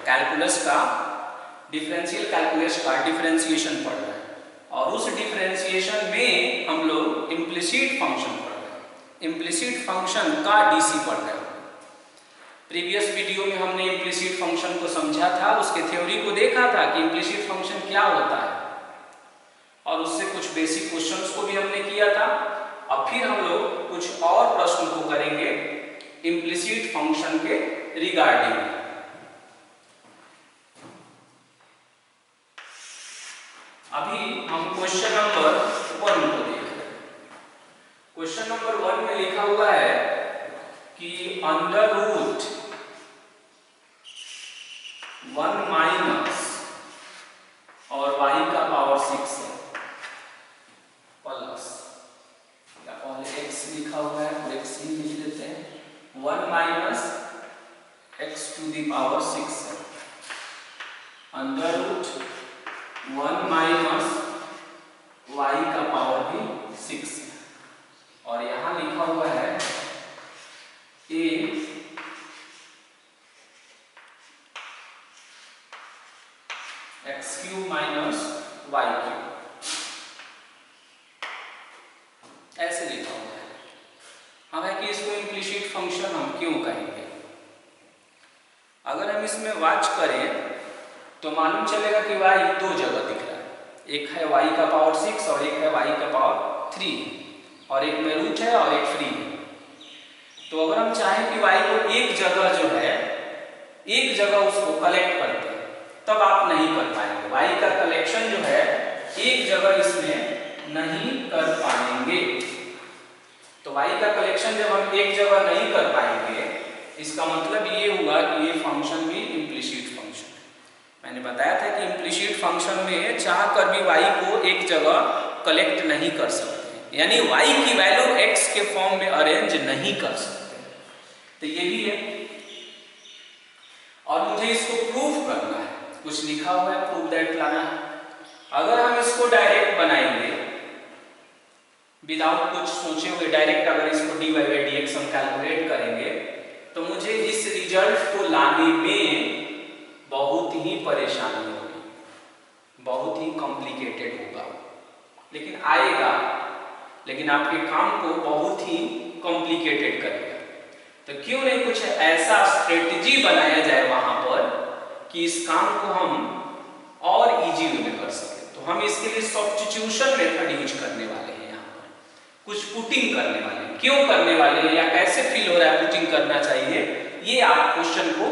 Calculus का, differential calculus का differentiation पढ़ रहे हैं, और उस डिफरेंशिएशन में हम लोग इम्प्लिसिट फंक्शन पढ़ रहे हैं, इम्प्लिसिट फंक्शन का डीसी पढ़ रहे हैं। प्रीवियस वीडियो में हमने इम्प्लिसिट फंक्शन को समझा था, उसके थ्योरी को देखा था कि इम्प्लिसिट फंक्शन क्या होता है, और उससे कुछ बेसिक क्वेश्चंस को भी हमने किया था। अब फिर हम लोग कुछ और प्रश्न को करेंगे इम्प्लिसिट फंक्शन के रिगार्डिंग। अभी हम क्वेश्चन नंबर 1 को देख रहे हैं। क्वेश्चन नंबर 1 में लिखा हुआ है कि अंडर रूट 1 माइनस और y का पावर 6 है प्लस, या पहले x लिखा हुआ है तो x ही लिख देते हैं, 1 minus x to the power 6 है, अंडर रूट 1 माइनस y का पावर भी 6 है, और यहां लिखा हुआ है a x cube minus y cube, ऐसे लिखा हुआ है। हालांकि इसको इम्प्लिसिट फंक्शन हम क्यों कहेंगे? अगर हम इसमें वॉच करें तो मालूम चलेगा कि y दो जगह दिख रहा है, एक है y का पावर 6 और एक है y का पावर 3, और एक में रूट है और एक फ्री है। तो अगर हम चाहें कि y को एक जगह जो है, एक जगह उसको कलेक्ट करते हैं, तब आप नहीं कर पाएंगे। y का कलेक्शन जो है एक जगह इसमें नहीं कर पाएंगे। तो y का कलेक्शन जब हम एक जगह नहीं कर पाएंगे, इसका मतलब ये हुआ कि ये फंक्शन भी इम्प्लिसिट फंक्शन है। मैंने बताया था कि इम्प्लिसिट फंक्शन में चाह कर भी y को एक जगह कलेक्ट नहीं कर सकते, यानी y की वैल्यू x के फॉर्म में अरेंज नहीं कर सकते। तो ये भी है, और मुझे इसको प्रूफ करना है, कुछ लिखा हुआ है प्रूफ दैट लाना है। अगर हम इसको डायरेक्ट बनाएंगे विदाउट कुछ सोचे हुए, डायरेक्ट अगर इसको dy बाई dx हम कैलकुलेट करेंगे तो मुझे इस रिजल्ट को लाने में बहुत ही परेशानी होगी, बहुत ही कॉम्प्लिकेटेड होगा, लेकिन आएगा, लेकिन आपके काम को बहुत ही कॉम्प्लिकेटेड करेगा। तो क्यों नहीं कुछ ऐसा स्ट्रेटजी बनाया जाए वहां पर कि इस काम को हम और इजी वे में कर सके। तो हम इसके लिए सब्स्टिट्यूशन मेथड यूज करने वाले हैं, यहाँ पर कुछ पुटिंग करने वाले हैं। क्यों करने वाले हैं या कैसे फील हो रहा है पुटिंग करना चाहिए, ये आप क्वेश्चन को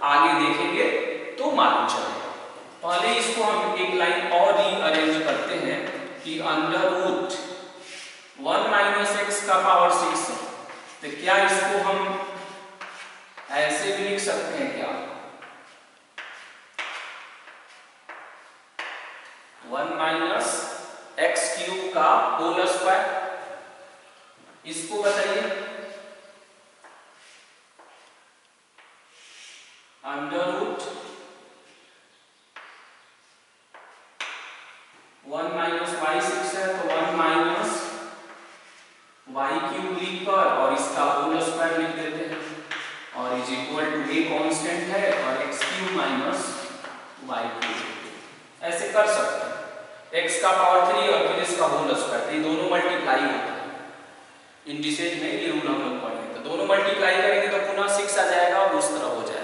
आगे देखेंगे तो मालूम चलेगा। पहले इसको हम एक लाइन और रीअरेंज करते हैं कि अंडर रूट 1 माइनस एक्स का पावर 6 है, तो क्या इसको हम ऐसे भी लिख सकते हैं क्या? 1 माइनस एक्स क्यूब का होल स्क्वायर, इसको बताइए। अंडर रूट 1 माइनस वाई 6 है, तो 1 माइनस वाई क्यूब लिखकर और इसका होल स्क्वायर लिख देते हैं, और is equal to a constant है और x cube minus y cube. ऐसे कर सकते हैं, x का पावर 3 और फिर इसका होल स्क्वायर, ये दोनों मल्टीप्लाई होता है। इंडिसेज में ये रूल हम लोग पढ़े, तो दोनों मल्टीप्लाई करेंगे तो पुनः 6 आ जाएगा और उस तरह हो जाएगा।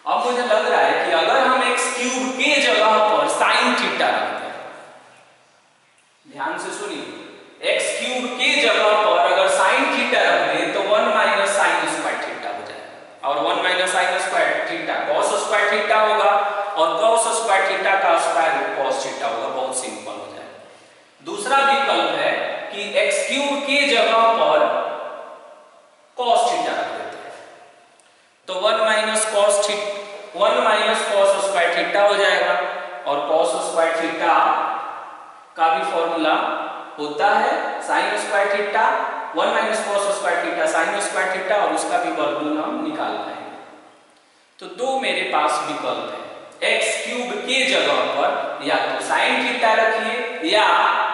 अब मुझे लग रहा है कि अगर हम x क्यूब के जगह पर साइन थीटा रखते हैं, ध्यान से सुनिए, x क्यूब के जगह पर अगर साइन थीटा रख दें तो 1 माइनस साइन स्क्वायर थीटा हो जाएगा, और 1 minus sine square theta cos square theta होगा, और कॉस स्क्वायर थीटा का स्क्वायर कॉस थीटा होगा। बहुत सिंपल हो जाएगा। दूसरा विकल्प है कि x क्यूब के जगह पर cos थीटा रख देते हैं, तो 1 माइनस cos स्क्वायर थीटा हो जाएगा, और cos स्क्वायर थीटा का भी फॉर्मूला होता है sin square theta, 1 minus cos square theta sin square theta, और उसका भी वर्गमूल हम निकाल पाएंगे। तो दो मेरे पास विकल्प है, x क्यूब के जगह पर या तो sin थीटा रखिए या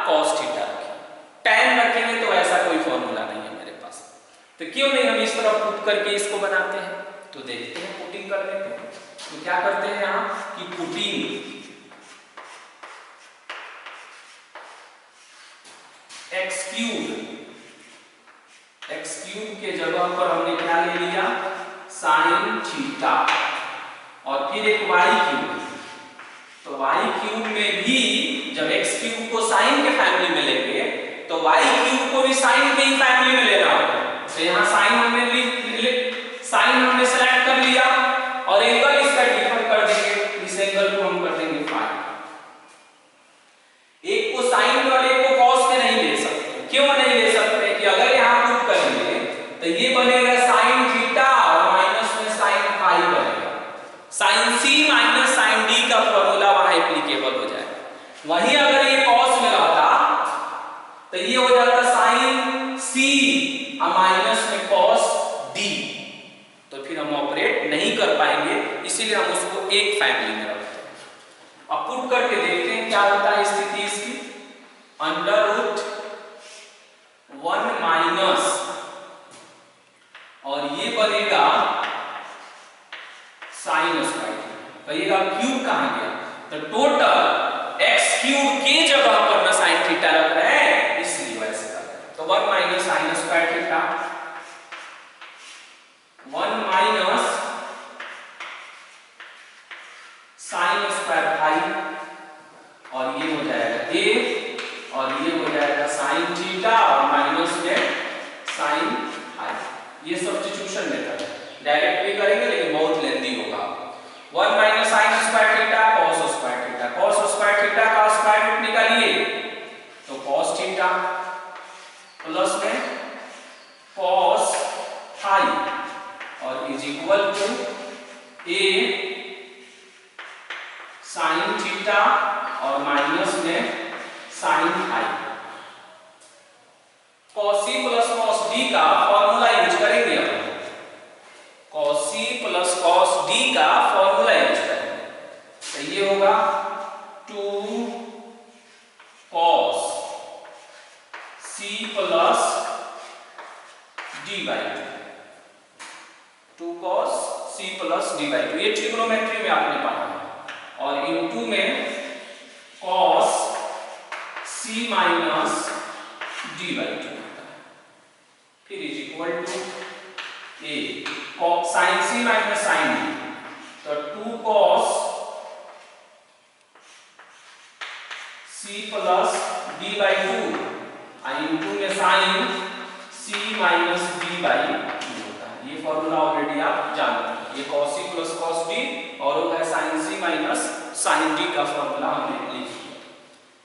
cos थीटा रखिए, tan रखेंगे तो ऐसा कोई फॉर्मूला नहीं है मेरे पास। तो क्यों नहीं हम इस तरह पुट करके इसको बनाते हैं, तो देखते हैं पुटिंग पुटिंग कर लेते हैं। तो क्या करते हैं यहाँ कि पुटिंग एक्स क्यूब के जगह पर हमने क्या ले लिया साइन थीटा और फिर एक वाई क्यूब। तो वाई क्यूब में भी जब एक्स क्यूब को साइन के फैमिली में लेंगे तो वाई क्यूब को भी साइन के ही फैमिली में लेना होगा। तो यहाँ साइन हमने सेलेक्ट कर लिया और एंगल इसका डिफर कर देंगे, इस एंगल को हम कर देंगे फाई। एक को साइन और एक को कॉस में नहीं ले सकते। क्यों नहीं ले सकते कि अगर यहाँ पुट करेंगे तो ये बनेगा साइन थीटा और माइनस में साइन फाई बनेगा। साइन सी माइनस साइन डी का फॉर्मूला वहां एप्लीकेबल हो जाएगा। वहीं अगर ये कॉस में रहता तो ये हो जाता साइन सी और माइनस में कॉस डी। तो फिर हम ऑपरेट नहीं कर पाएंगे, इसीलिए हम उसको एक फैमिली में रखते हैं। अब पुट करके देखते हैं क्या होता है स्थिति इसकी। अंडर रूट 1 माइनस और ये बनेगा साइन स्क्वायर। कहिएगा क्यूब कहां गया, तो टोटल एक्स क्यूब के जगह पर ना साइन थीटा रख रहे हैं, इसलिए वैसे कर रहे हैं। तो 1 minus sine square theta 1 minus sine square phi और ये हो जाएगा ए और ये हो जाएगा साइन थीटा और माइनस में साइन फाई। ये सब्स्टिट्यूशन मेथड है, डायरेक्ट भी करेंगे लेकिन बहुत लेंदी होगा। 1 minus sine square theta cos square theta, cos square theta का स्क्वायर रूट निकालिए तो कॉस थीटा प्लस में कॉस फाई और is equal to a sine theta और माइनस में sine phi. cos c plus cos d का formula use करेंगे हम। cos c plus cos d का फॉर्मूला यूज करेंगे तो ये होगा 2 cos c plus d by 2 cos c plus d by 2। ये ट्रिग्नोमेट्री में आपने पढ़ा है। और इनटू में cos c minus d by 2 फिर is equal to a sin c minus sin d तो 2 cos c plus d by 2 into में sin c minus d by 2 होता है। ये फॉर्मूला ऑलरेडी आप जानते हैं। ये cos c plus cos d और होगा sin c minus sin d का फॉर्मूला हमने लिख दिया।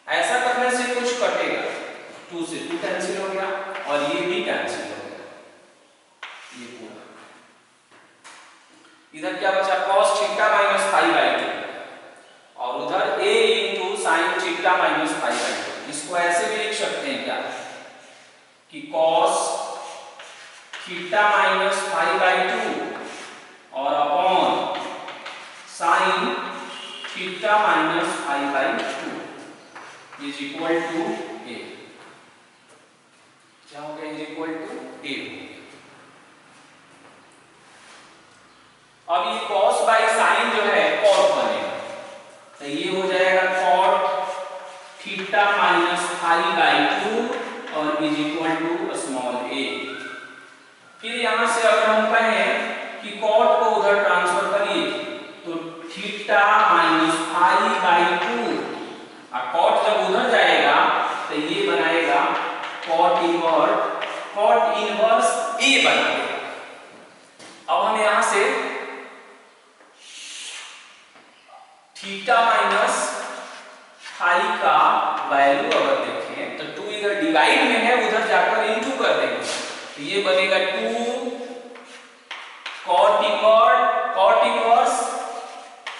ऐसा करने से कुछ कटेगा, 2 से 2 कैंसिल हो गया और ये भी कैंसिल हो गया। ये पूरा इधर क्या बचा cos theta minus phi by 2 और उधर a into sine theta minus phi by 2। इसको ऐसे भी लिख सकते हैं क्या कि cos theta minus phi by 2 और upon sine theta minus phi by 2 is equal to a। क्या हो गया इज इक्वल टू a। अब ये cos बाई साइन जो है cot बनेगा तो ये हो जाएगा cot theta minus phi by 2 और is equal to small a। फिर यहां से अगर हम कहें कि cot को उधर ट्रांसफर करिए तो थीटा माइनस फाई बाई 2 और cot जब उधर जाएगा तो ये बनाएगा cot इनवर्स a बनाएगा। अब हम यहां से थीटा माइनस फाई का वैल्यू अगर देखें तो 2 इधर डिवाइड में है, उधर जाकर इनटू कर देंगे तो ये बनेगा 2 cot इनवर्स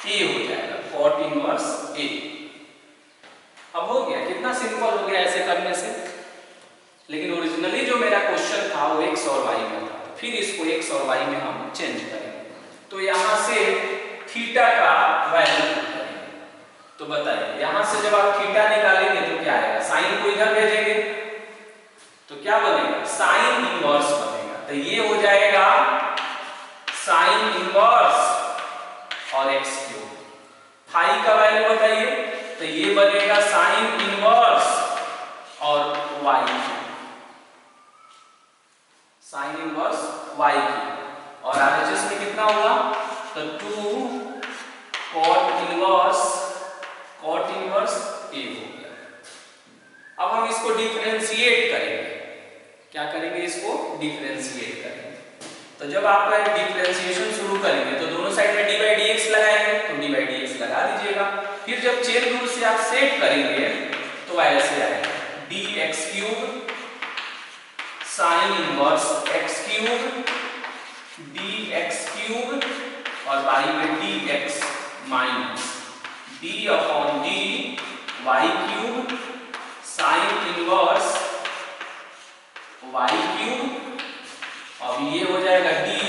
a हो जाएगा, cot इनवर्स a। अब हो गया, कितना सिंपल हो गया ऐसे करने से। लेकिन ओरिजिनली जो मेरा क्वेश्चन था वो x और y में था, फिर इसको x और y में हम चेंज करेंगे। तो यहां से थीटा का वैल्यू करेंगे तो बताइए यहां से जब आप थीटा निकालेंगे तो क्या आएगा, साइन को इधर भेजेंगे तो क्या बनेगा साइन इनवर्स बनेगा। तो ये हो जाएगा साइन इनवर्स और एक्स क्यूब। फाई का वैल्यू बताइए, तो ये बनेगा साइन इनवर्स और y cube, sine inverse y cube. और आरएचएस में कितना हुआ, तो 2 कॉट इनवर्स ए हो गया। अब हम इसको डिफरेंशिएट करेंगे, क्या करेंगे, इसको डिफरेंशिएट करेंगे। तो जब आप डिफरेंशिएशन शुरू करेंगे तो दोनों साइड में डी बाई डी एक्स लगाएंगे, तो डी बाई डी एक्स लगा दीजिएगा। फिर जब चेन रूल से आप सेट करेंगे तो ऐसे आएगा d x cube sine inverse x cube d x cube और बाई में d x minus d upon d y cube sine inverse y cube. अब ये हो जाएगा डी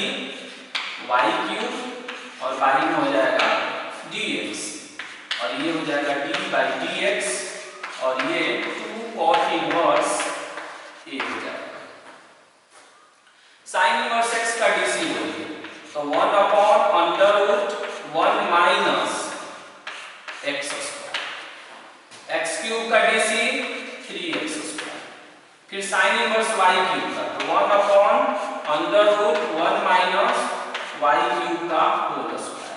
वाई क्यूब और बाई में हो जाएगा डी एक्स और ये हो जाएगा डी बाई डी एक्स और ये 2 कॉट इनवर्स ए हो जाएगा। साइन इनवर्स एक्स का डीसी बोलिए तो 1 upon under root 1 minus x square, x cube का डीसी 3x स्क्वायर। फिर साइन इनवर्स वाई क्यूब का तो 1 upon under root 1 minus y cube का होल स्क्वायर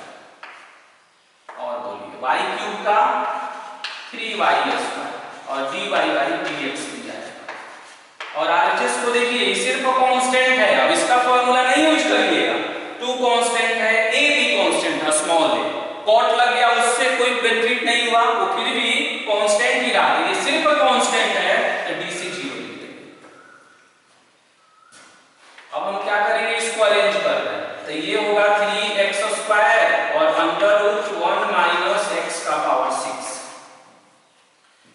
और बोलिए वाई क्यूब का 3y स्क्वायर और dy बाई dx भी जाएगा। और आरएचएस को देखिए सिर्फ कांस्टेंट है, अब इसका फॉर्मूला नहीं यूज करिएगा, 2 कांस्टेंट है, a भी कांस्टेंट है, स्मॉल a कॉट लग गया उससे कोई बेनिफिट नहीं हुआ, वो फिर भी कांस्टेंट ही रहा, ये सिर्फ कांस्टेंट है तो डीसी 0 लिख देंगे। अब हम क्या करेंगे, इसको अरेंज कर रहे हैं तो ये होगा 3x स्क्वायर और अंडर रूट 1 माइनस x का पावर 6,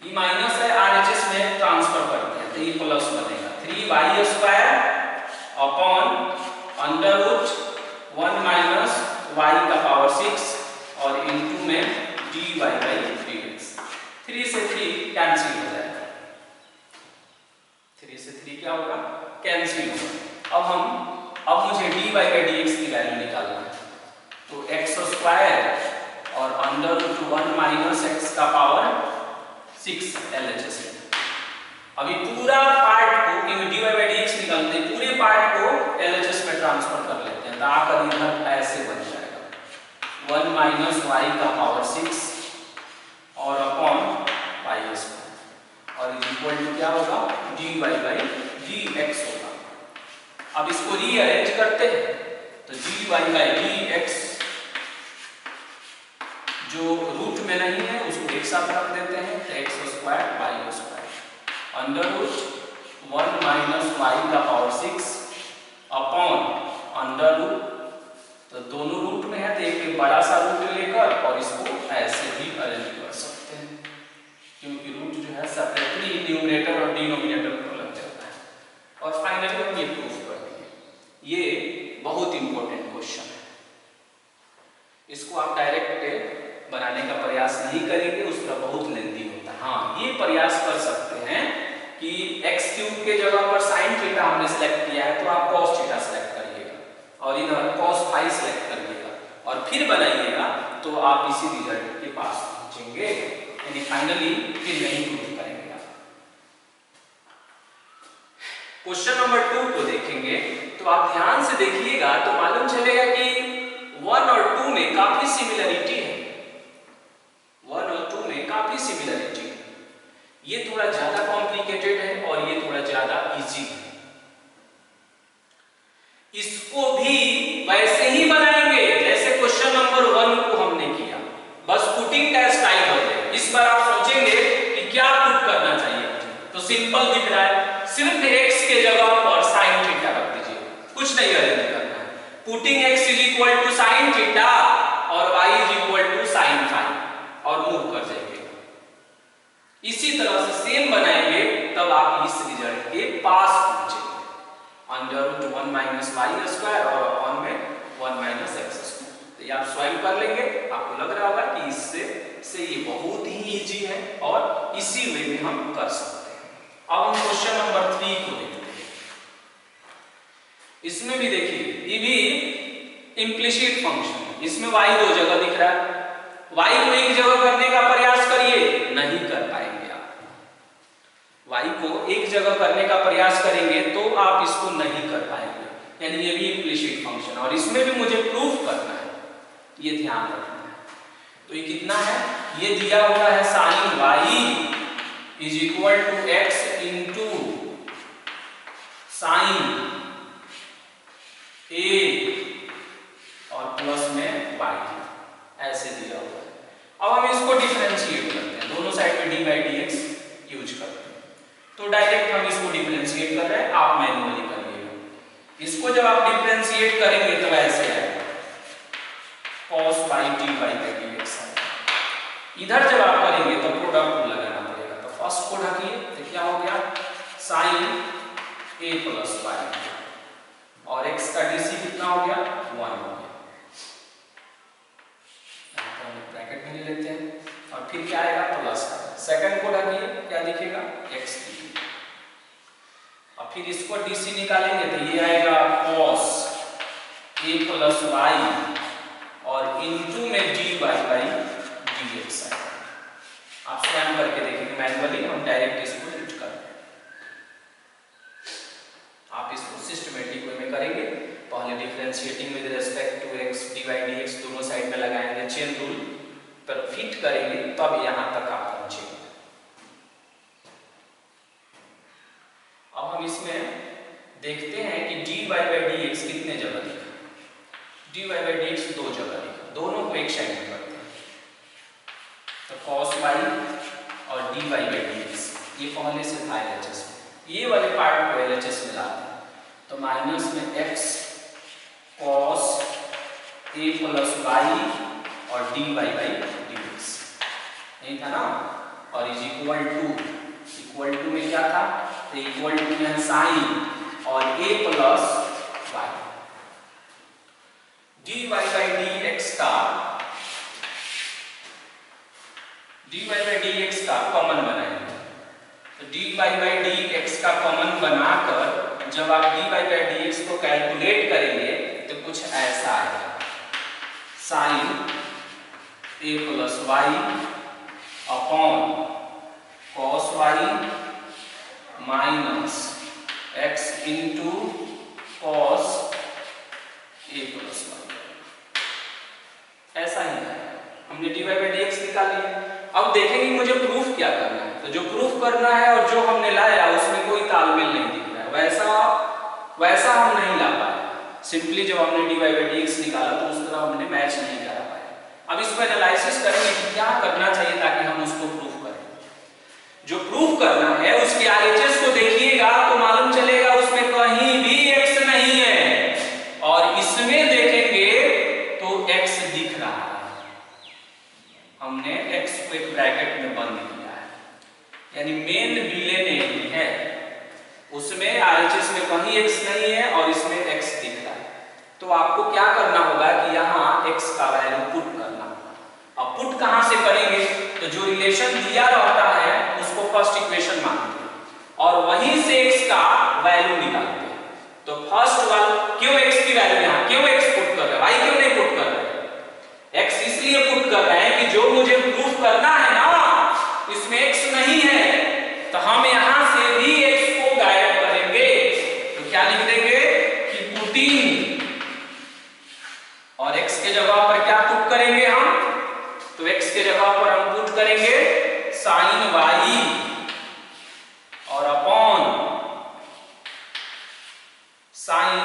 ये माइनस है आरएचएस में ट्रांसफर करते हैं तो ये प्लस बनेगा 3y square upon under root 1 minus y का पावर 6 और इनटू में dy बाई dx। 3 से 3 कैंसिल हो जाएगा, 3 से 3 क्या होगा, कैंसिल होगा। अब मुझे dy बाई dx की वैल्यू निकालना है तो x स्क्वायर और अंडर रूट 1 माइनस x का पावर 6 LHS। अभी पूरा पार्ट को क्योंकि dy बाई dx निकालते हैं, पूरे पार्ट को LHS में ट्रांसफर कर लेते हैं तो आकर इधर ऐसे बन जाएगा 1 माइनस y का पावर 6 और अपॉन y स्क्वायर और इक्वल टू क्या होगा, dy बाई dx होगा। अब इसको रीअरेंज करते हैं तो dy बाई dx जो रूट में नहीं है उसको एक साथ रख देते हैं तो x square y square under root 1 minus y का पावर 6 अपॉन अंडर रूट, तो दोनों रूट में है तो एक बड़ा सा रूट लेकर और इसको ऐसे भी अरेंज कर सकते हैं क्योंकि रूट जो है सेपरेटली न्यूमरेटर और डिनोमिनेटर को लग जाता है। और फाइनली हम ये प्रूफ कर दिए। ये बहुत इंपॉर्टेंट क्वेश्चन है, इसको आप डायरेक्ट बनाने का प्रयास नहीं करेंगे, उसका बहुत लेंथी होता है। हाँ ये प्रयास कर सकते हैं कि एक्स क्यूब के जगह पर साइन थीटा हमने सेलेक्ट किया है तो आप कॉस थीटा सेलेक्ट करिएगा और इधर cos फाई सेलेक्ट करिएगा और फिर बनाइएगा तो आप इसी रिजल्ट के पास पहुंचेंगे, यानी फाइनली फिर नहीं प्रूव करेंगे आप। क्वेश्चन नंबर 2 को देखेंगे तो आप ध्यान से देखिएगा तो मालूम चलेगा कि 1 और 2 में काफी सिमिलरिटी है, 1 और 2 में काफी सिमिलरिटी है। ये थोड़ा ज्यादा कॉम्प्लिकेटेड है और ये थोड़ा ज्यादा इजी है। इसको भी वैसे ही बनाएंगे जैसे क्वेश्चन नंबर 1 को हमने किया, बस पुटिंग का स्टाइल बदले। इस बार आप सोचेंगे कि क्या पुट करना चाहिए, तो सिंपल दिख रहा है, सिर्फ x के जगह और sin थीटा रख दीजिए, कुछ नहीं अरेंज करना है। Putting x is equal to sin theta और y is equal to sin phi और मूव कर जाएंगे। इसी तरह से सेम बनाएंगे तब आप इस रिजल्ट के पास पहुंचेंगे, under root 1 minus y square और अपॉन में 1 माइनस एक्स स्क्वायर। तो ये आप स्वयं कर लेंगे, आपको लग रहा होगा कि इससे ये बहुत ही इजी है और इसी वे में हम कर सकते हैं। अब हम क्वेश्चन नंबर 3 को देखते हैं। इसमें भी देखिए ये भी इम्प्लिसिट फंक्शन है, इसमें y 2 जगह दिख रहा है, y को एक जगह करने का प्रयास करिए, नहीं कर पाएंगे आप। y को एक जगह करने का प्रयास करेंगे तो आप इसको नहीं कर पाएंगे, यानी ये भी इम्प्लिसिट फंक्शन, और इसमें भी मुझे प्रूफ करना है, ये ध्यान रखना है। तो ये कितना है, ये दिया हुआ है sin y is equal to x into sine a और प्लस में y, ऐसे दिया हुआ है। अब हम इसको डिफरेंशिएट करते हैं, दोनों साइड में dy dx यूज करते हैं। तो डायरेक्ट हम इसको डिफरेंशिएट कर रहे हैं, आप मैन्युअली करिएगा। इसको जब आप डिफरेंशिएट करेंगे तो ऐसे आएगा cos y dy dx। इधर जब आप करेंगे तो प्रोडक्ट लगाना पड़ेगा, तो फर्स्ट को ढकिए तो क्या हो गया sin a प्लस y, और x का dc कितना हो गया 1 हो गया, ब्रैकेट में ले लेते हैं, और फिर क्या आएगा प्लस का, सेकंड को ढकिए क्या दिखेगा x, और फिर इसको dc निकालेंगे तो ये आएगा cos a प्लस y और इनटू में dy बाई dx आएगा। आप स्वयं करके देखेंगे, मैन्युअली हम डायरेक्ट इसको यूज कर रहे हैं, आप इसको सिस्टमेटिक वे में करेंगे। पहले differentiating with respect to x dy dx दोनों साइड में लगाएंगे, चेन रूल पर फिट करेंगे, तब यहां तक आप पहुंचेंगे। अब हम इसमें देखते हैं कि dy बाई dx कितने जगह लिखा, dy बाई dx 2 जगह लिखा, दोनों को एक साइड में करते हैं, तो cos y और dy बाई dx ये पहले से था LHS में, ये वाले पार्ट को LHS में लाते हैं, तो माइनस में x cos a plus y और dy बाई dx नहीं था ना, और इज इक्वल टू में क्या था, तो इक्वल टू में साइन और a plus y, dy by dx का कॉमन बनाएंगे, तो dy बाई dx का कॉमन बनाकर जब आप dy बाई dx को कैलकुलेट करेंगे तो कुछ ऐसा आएगा, sine a plus y upon cos y minus x into cos a plus y, ऐसा ही है। हमने dy बाई dx निकाल लिया। अब देखेंगे मुझे प्रूफ क्या करना है, तो जो प्रूफ करना है और जो हमने लाया उसमें कोई तालमेल नहीं दिख रहा है, वैसा हम नहीं ला पाए। सिंपली जब हमने dy बाई dx निकाला तो उस तरह हमने मैच नहीं करा पाया। अब इसको एनालिसिस करेंगे कि क्या करना चाहिए ताकि हम उसको प्रूफ करें। जो प्रूफ करना है उसकी RHS को देखिएगा तो मालूम चलेगा उसमें कहीं भी x नहीं है, और इसमें देखेंगे तो x दिख रहा है, हमने x को एक ब्रैकेट में बंद किया है, यानी मेन विलेन है, उसमें RHS में कहीं x नहीं है और इसमें x दिख रहा है। तो आपको क्या करना होगा कि यहाँ x का वैल्यू पुट करना होगा। अब पुट कहाँ से करेंगे, तो जो रिलेशन दिया रहता है उसको फर्स्ट इक्वेशन मानते हैं और वहीं से x का वैल्यू निकालते हैं। तो फर्स्ट वाला क्यों x की वैल्यू यहाँ क्यों x पुट कर रहे हैं, y क्यों नहीं पुट कर रहे हैं, x इसलिए पुट कर रहे हैं कि जो मुझे प्रूफ करना है ना इसमें x नहीं है, तो हम यहां से भी x को गायब करेंगे। तो क्या लिख देंगे कि पुटिंग, और x के जगह पर क्या पुट करेंगे हम, तो x के जगह पर हम पुट करेंगे sin y और upon sin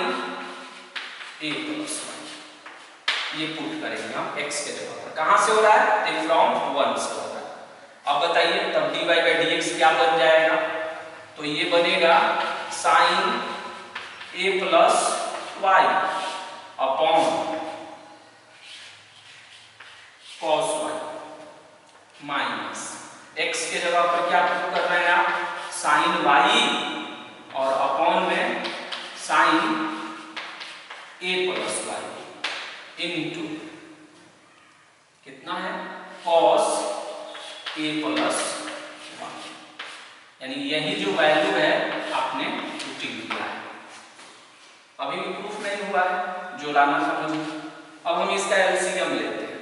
a plus y, ये पुट करेंगे हम x के जगह पर। कहां से हो रहा है, फ्रॉम 1 से हो रहा है। अब बताइए तब dy बाई dx क्या बन जाएगा, तो ये बनेगा sin a plus y upon cos y minus x के जगह पर क्या पुट कर रहे हैं आप, sin y और अपॉन में sin a plus y into कितना है cos a प्लस y, यानी यही जो वैल्यू है आपने पुटिंग किया है। अभी भी प्रूफ नहीं हुआ है, जो लाना था मुझे, अब हम इसका एलसीएम लेते हैं।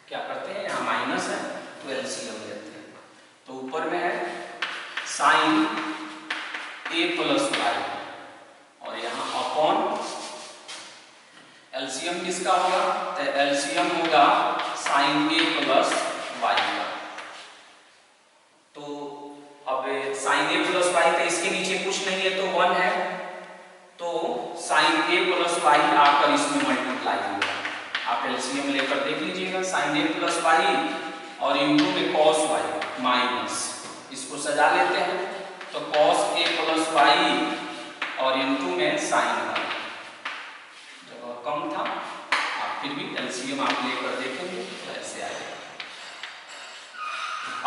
क्या करते हैं, यहाँ माइनस है तो एलसीएम लेते हैं। तो ऊपर में है साइन ए प्लस वाई और यहाँ अपॉन एलसीएम किसका होगा, तो एलसीएम होगा साइन ए प्लस वाई का। तो अब साइन ए प्लस वाई तो इसके नीचे कुछ नहीं है तो 1 है, तो साइन ए प्लस वाई आकर इसमें मल्टीप्लाई होगा। आप एलसीएम लेकर देख लीजिएगा, साइन ए प्लस वाई और इनटू में कॉस वाई माइनस, इसको सजा लेते हैं तो कॉस ए प्लस वाई और इनटू में साइन वाई। जगह कम था, आप फिर भी एलसीएम आप लेकर देखेंगे तो ऐसे आएगा।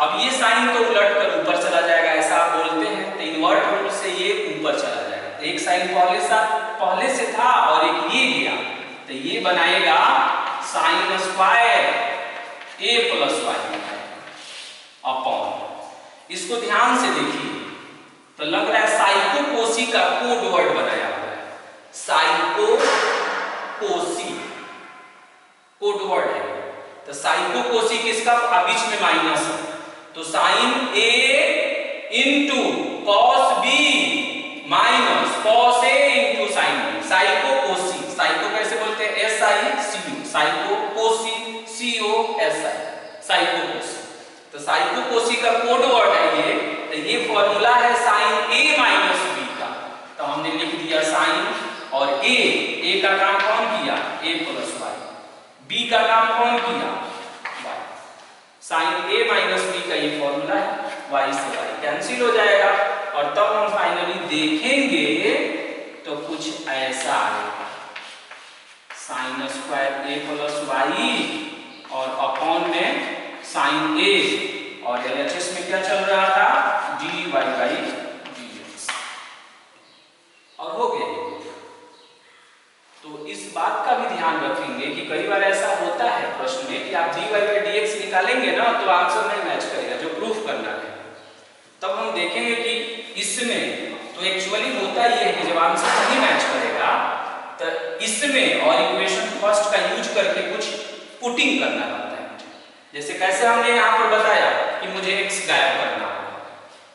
अब ये साइन तो उलट कर ऊपर चला जाएगा, ऐसा आप बोलते हैं, तो इन्वर्ट रूल से ये ऊपर चला जाएगा। एक साइन पहले से था और एक ये गया, तो ये बनाएगा sign square a plus Y upon. इसको ध्यान से देखिए तो लग रहा है साइकोकोसी का कोड वर्ड बनाया हुआ है। साइकोकोसी कोड वर्ड है, तो साइकोकोसी किसका, बीच में माइनस है, तो sine A into cos B minus cos A into sine B. साइकोकोसी, साइको कैसे बोलते हैं, एस आई सी यू, साइकोकोसी सी ओ एस आई, साइकोकोसी। तो साइकोकोसी का कोड वर्ड है ये, तो ये फॉर्मूला है साइन ए माइनस बी का। तो हमने लिख दिया साइन और ए का काम कौन किया, ए प्लस वाई, बी का काम कौन किया, वाई। साइन ए माइनस बी का ये फॉर्मूला है, वाई से वाई कैंसिल हो जाएगा और तब हम फाइनली देखेंगे तो कुछ ऐसा आएगा, sine square a plus y और अपॉन में साइन ए और एलएचएस में क्या चल रहा था, d y by d x. और हो गया। तो इस बात का भी ध्यान रखेंगे कि कई बार ऐसा होता है प्रश्न में कि आप d y by d x निकालेंगे ना तो आंसर नहीं मैच करेगा जो प्रूफ करना है। तब हम देखेंगे कि इसमें तो एक्चुअली होता ही है कि जब आंसर नहीं मैच करेगा तो इसमें और इक्वेशन फर्स्ट का यूज करके कुछ पुटिंग करना पड़ता है। जैसे कैसे हमने यहाँ पर बताया कि मुझे x गायब करना होगा,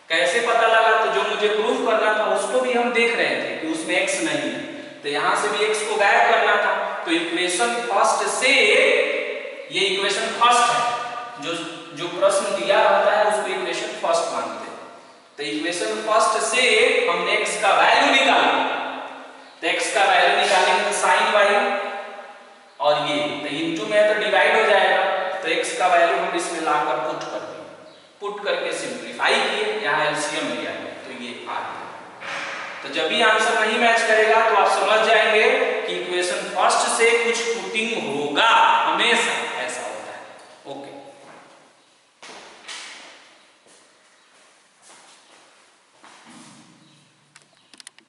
कैसे पता लगा, तो जो मुझे प्रूफ करना था उसको भी हम देख रहे थे कि उसमें x नहीं है, तो यहाँ से भी x को गायब करना था। तो इक्वेशन फर्स्ट से, ये इक्वेशन फर्स्ट है, जो प्रश्न दिया रहता है उसको इक्वेशन फर्स्ट मानते हैं। तो इक्वेशन फर्स्ट से हमने x का वैल्यू निकाला, तो x का वैल्यू निकालेंगे तो साइन वाई और ये तो इनटू में तो डिवाइड हो जाएगा, तो x का वैल्यू हम इसमें लाकर पुट कर देंगे, पुट करके सिंपलीफाई किए, यहाँ एलसीएम लिया है तो ये आ गया। तो जब भी आंसर नहीं मैच करेगा तो आप समझ जाएंगे कि इक्वेशन फर्स्ट से कुछ पुटिंग होगा।